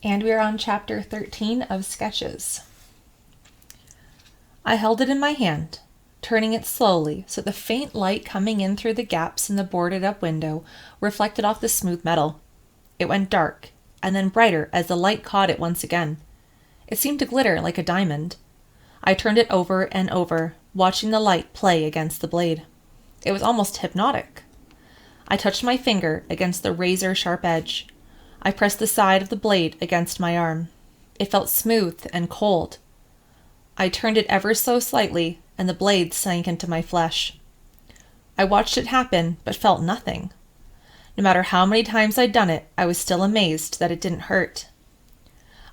And we are on chapter 13 of Sketches. I held it in my hand, turning it slowly so the faint light coming in through the gaps in the boarded-up window reflected off the smooth metal. It went dark, and then brighter as the light caught it once again. It seemed to glitter like a diamond. I turned it over and over, watching the light play against the blade. It was almost hypnotic. I touched my finger against the razor-sharp edge. I pressed the side of the blade against my arm. It felt smooth and cold. I turned it ever so slightly, and the blade sank into my flesh. I watched it happen, but felt nothing. No matter how many times I'd done it, I was still amazed that it didn't hurt.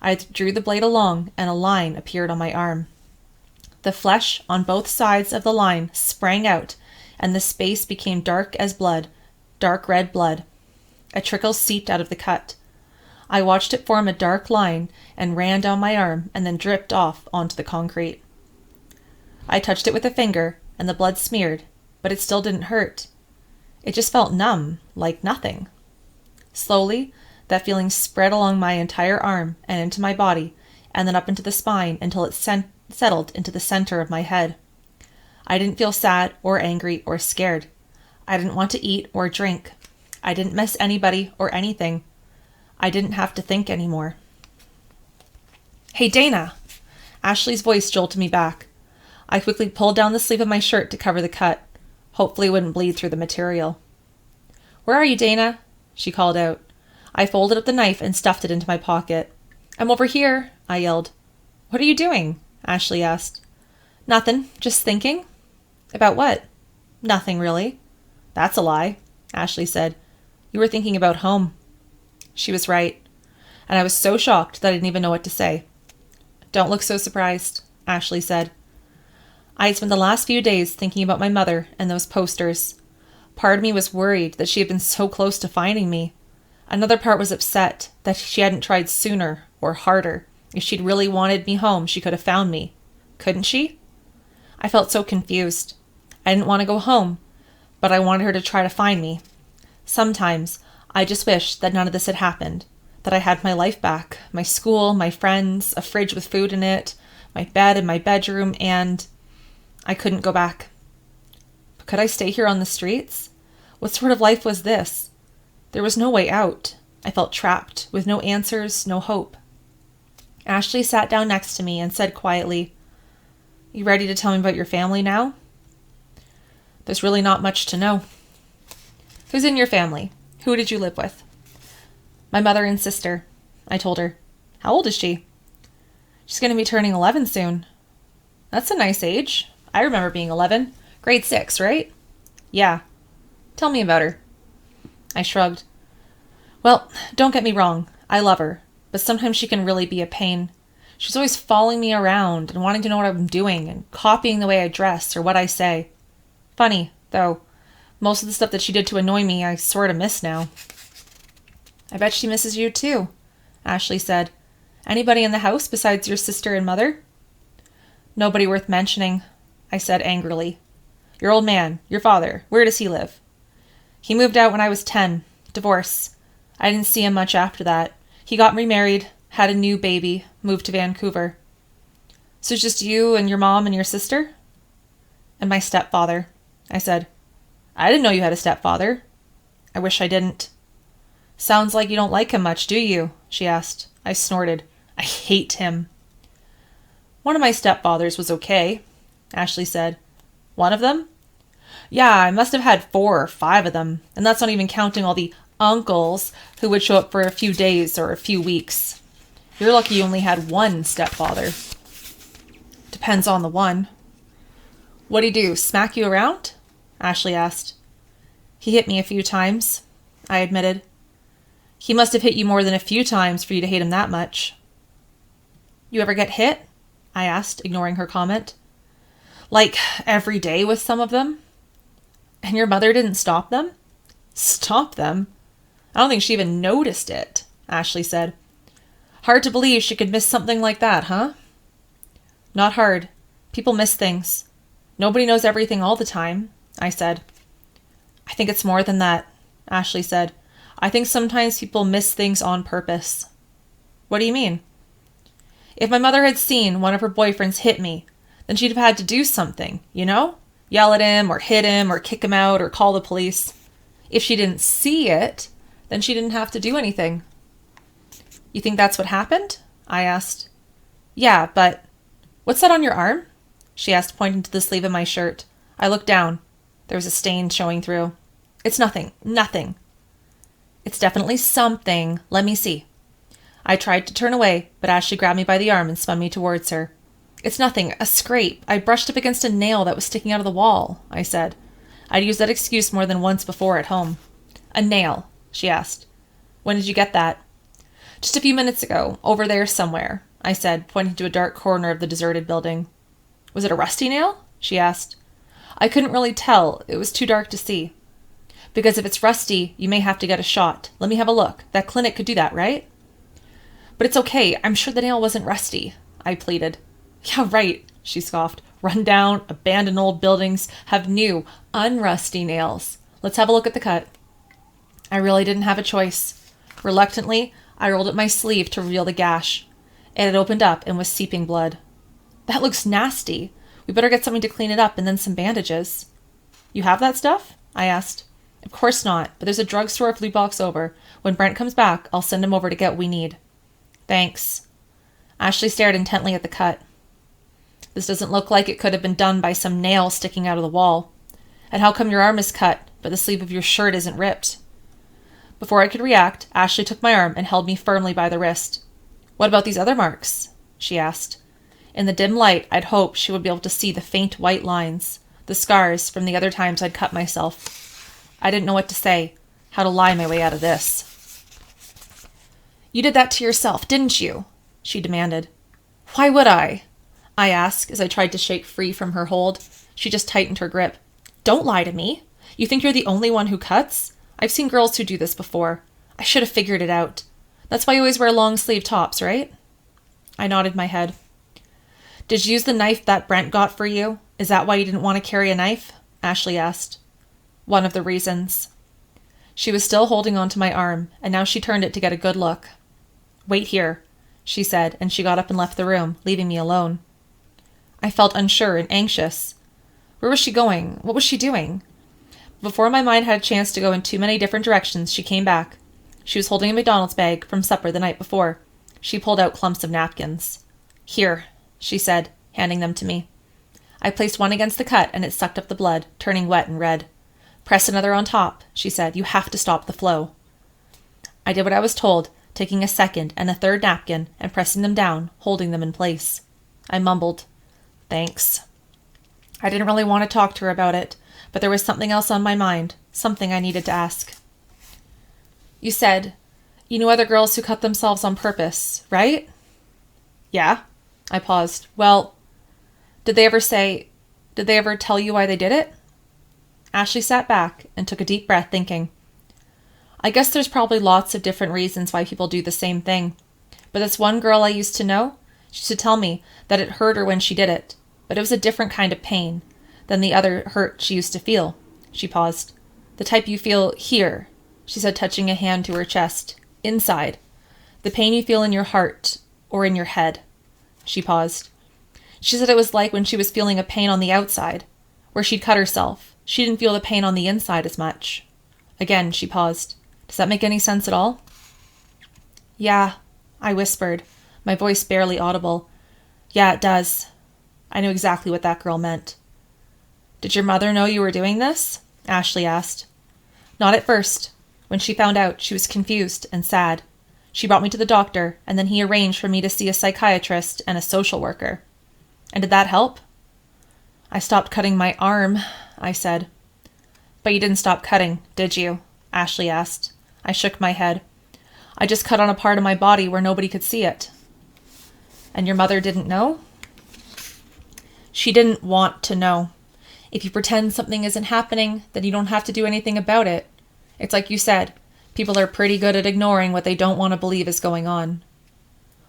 I drew the blade along, and a line appeared on my arm. The flesh on both sides of the line sprang out, and the space became dark as blood, dark red blood. A trickle seeped out of the cut. I watched it form a dark line and ran down my arm and then dripped off onto the concrete. I touched it with a finger, and the blood smeared, but it still didn't hurt. It just felt numb, like nothing. Slowly, that feeling spread along my entire arm and into my body, and then up into the spine until it settled into the center of my head. I didn't feel sad or angry or scared. I didn't want to eat or drink. I didn't miss anybody or anything. I didn't have to think anymore. "Hey, Dana!" Ashley's voice jolted me back. I quickly pulled down the sleeve of my shirt to cover the cut. Hopefully it wouldn't bleed through the material. "Where are you, Dana?" she called out. I folded up the knife and stuffed it into my pocket. "I'm over here," I yelled. "What are you doing?" Ashley asked. "Nothing, just thinking." "About what?" "Nothing, really." "That's a lie," Ashley said. "You were thinking about home." She was right, and I was so shocked that I didn't even know what to say. "Don't look so surprised," Ashley said. I had spent the last few days thinking about my mother and those posters. Part of me was worried that she had been so close to finding me. Another part was upset that she hadn't tried sooner or harder. If she'd really wanted me home, she could have found me. Couldn't she? I felt so confused. I didn't want to go home, but I wanted her to try to find me. Sometimes I just wished that none of this had happened, that I had my life back, my school, my friends, a fridge with food in it, my bed in my bedroom, and I couldn't go back. But could I stay here on the streets? What sort of life was this? There was no way out. I felt trapped, with no answers, no hope. Ashley sat down next to me and said quietly, "You ready to tell me about your family now?" "There's really not much to know." "Who's in your family? Who did you live with?" "My mother and sister," I told her. "How old is she?" "She's going to be turning 11 soon." "That's a nice age. I remember being 11. Grade 6, right?" "Yeah." "Tell me about her." I shrugged. "Well, don't get me wrong. I love her, but sometimes she can really be a pain. She's always following me around and wanting to know what I'm doing and copying the way I dress or what I say. Funny, though, most of the stuff that she did to annoy me I sort of miss now." "I bet she misses you too," Ashley said. "Anybody in the house besides your sister and mother?" "Nobody worth mentioning," I said angrily. "Your old man, your father, where does he live?" "He moved out when I was 10. Divorce. I didn't see him much after that. He got remarried, had a new baby, moved to Vancouver." "So it's just you and your mom and your sister?" "And my stepfather," I said. "I didn't know you had a stepfather." "I wish I didn't." "Sounds like you don't like him much, do you?" she asked. I snorted. "I hate him." "One of my stepfathers was okay," Ashley said. "One of them?" "Yeah, I must have had 4 or 5 of them, and that's not even counting all the uncles who would show up for a few days or a few weeks. You're lucky you only had 1 stepfather." "Depends on the one." "What'd he do, smack you around?" Ashley asked. "He hit me a few times," I admitted. "He must have hit you more than a few times for you to hate him that much." "You ever get hit?" I asked, ignoring her comment. "Like every day with some of them." "And your mother didn't stop them?" "Stop them? I don't think she even noticed it," Ashley said. "Hard to believe she could miss something like that, huh?" "Not hard. People miss things. Nobody knows everything all the time," I said. "I think it's more than that," Ashley said. "I think sometimes people miss things on purpose." What do you mean? If my mother had seen one of her boyfriends hit me, then she'd have had to do something, you know? Yell at him or hit him or kick him out or call the police. If she didn't see it, then she didn't have to do anything. You think that's what happened? I asked. Yeah, but... What's that on your arm? She asked, pointing to the sleeve of my shirt. I looked down. There was a stain showing through. It's nothing. Nothing. It's definitely something. Let me see. I tried to turn away, but Ashley grabbed me by the arm and spun me towards her. It's nothing. A scrape. I brushed up against a nail that was sticking out of the wall, I said. I'd used that excuse more than once before at home. A nail, she asked. When did you get that? Just a few minutes ago, over there somewhere, I said, pointing to a dark corner of the deserted building. Was it a rusty nail? She asked. I couldn't really tell. It was too dark to see. Because if it's rusty, you may have to get a shot. Let me have a look. That clinic could do that, right? But it's okay. I'm sure the nail wasn't rusty, I pleaded. Yeah, right, she scoffed. Run down, abandoned old buildings have new, unrusty nails. Let's have a look at the cut. I really didn't have a choice. Reluctantly, I rolled up my sleeve to reveal the gash. It had opened up and was seeping blood. That looks nasty. We better get something to clean it up and then some bandages. You have that stuff? I asked. Of course not, but there's a drugstore a few blocks over. When Brent comes back, I'll send him over to get what we need. Thanks. Ashley stared intently at the cut. This doesn't look like it could have been done by some nail sticking out of the wall. And how come your arm is cut, but the sleeve of your shirt isn't ripped? Before I could react, Ashley took my arm and held me firmly by the wrist. What about these other marks? She asked. In the dim light, I'd hoped she would be able to see the faint white lines, the scars from the other times I'd cut myself. I didn't know what to say, how to lie my way out of this. You did that to yourself, didn't you? She demanded. Why would I asked as I tried to shake free from her hold. She just tightened her grip. Don't lie to me. You think you're the only one who cuts? I've seen girls who do this before. I should have figured it out. That's why you always wear long-sleeve tops, right? I nodded my head. Did you use the knife that Brent got for you? Is that why you didn't want to carry a knife? Ashley asked. One of the reasons. She was still holding onto my arm, and now she turned it to get a good look. Wait here, she said, and she got up and left the room, leaving me alone. I felt unsure and anxious. Where was she going? What was she doing? Before my mind had a chance to go in too many different directions, she came back. She was holding a McDonald's bag from supper the night before. She pulled out clumps of napkins. Here, she said, handing them to me. I placed one against the cut, and it sucked up the blood, turning wet and red. Press another on top, she said. You have to stop the flow. I did what I was told, taking a second and a third napkin and pressing them down, holding them in place. I mumbled, Thanks. I didn't really want to talk to her about it, but there was something else on my mind, something I needed to ask. You said you knew other girls who cut themselves on purpose, right? Yeah. I paused. Well, did they ever tell you why they did it? Ashley sat back and took a deep breath, thinking. I guess there's probably lots of different reasons why people do the same thing. But this one girl I used to know, she used to tell me that it hurt her when she did it, but it was a different kind of pain than the other hurt she used to feel. She paused. The type you feel here, she said, touching a hand to her chest, inside. The pain you feel in your heart or in your head. She paused. She said it was like when she was feeling a pain on the outside, where she'd cut herself. She didn't feel the pain on the inside as much. Again, she paused. Does that make any sense at all? Yeah, I whispered, my voice barely audible. Yeah, it does. I knew exactly what that girl meant. Did your mother know you were doing this? Ashley asked. Not at first. When she found out, she was confused and sad. She brought me to the doctor, and then he arranged for me to see a psychiatrist and a social worker. And did that help? I stopped cutting my arm, I said. But you didn't stop cutting, did you? Ashley asked. I shook my head. I just cut on a part of my body where nobody could see it. And your mother didn't know? She didn't want to know. If you pretend something isn't happening, then you don't have to do anything about it. It's like you said, people are pretty good at ignoring what they don't want to believe is going on.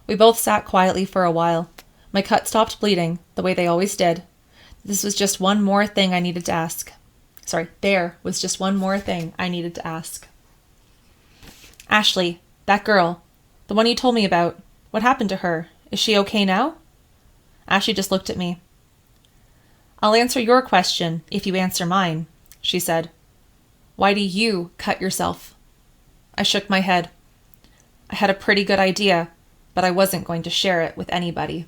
We both sat quietly for a while. My cut stopped bleeding, the way they always did. This was just one more thing I needed to ask. There was just one more thing I needed to ask. Ashley, that girl, the one you told me about, What happened to her? Is she okay now? Ashley just looked at me. I'll answer your question if you answer mine, she said. Why do you cut yourself? I shook my head. I had a pretty good idea, but I wasn't going to share it with anybody.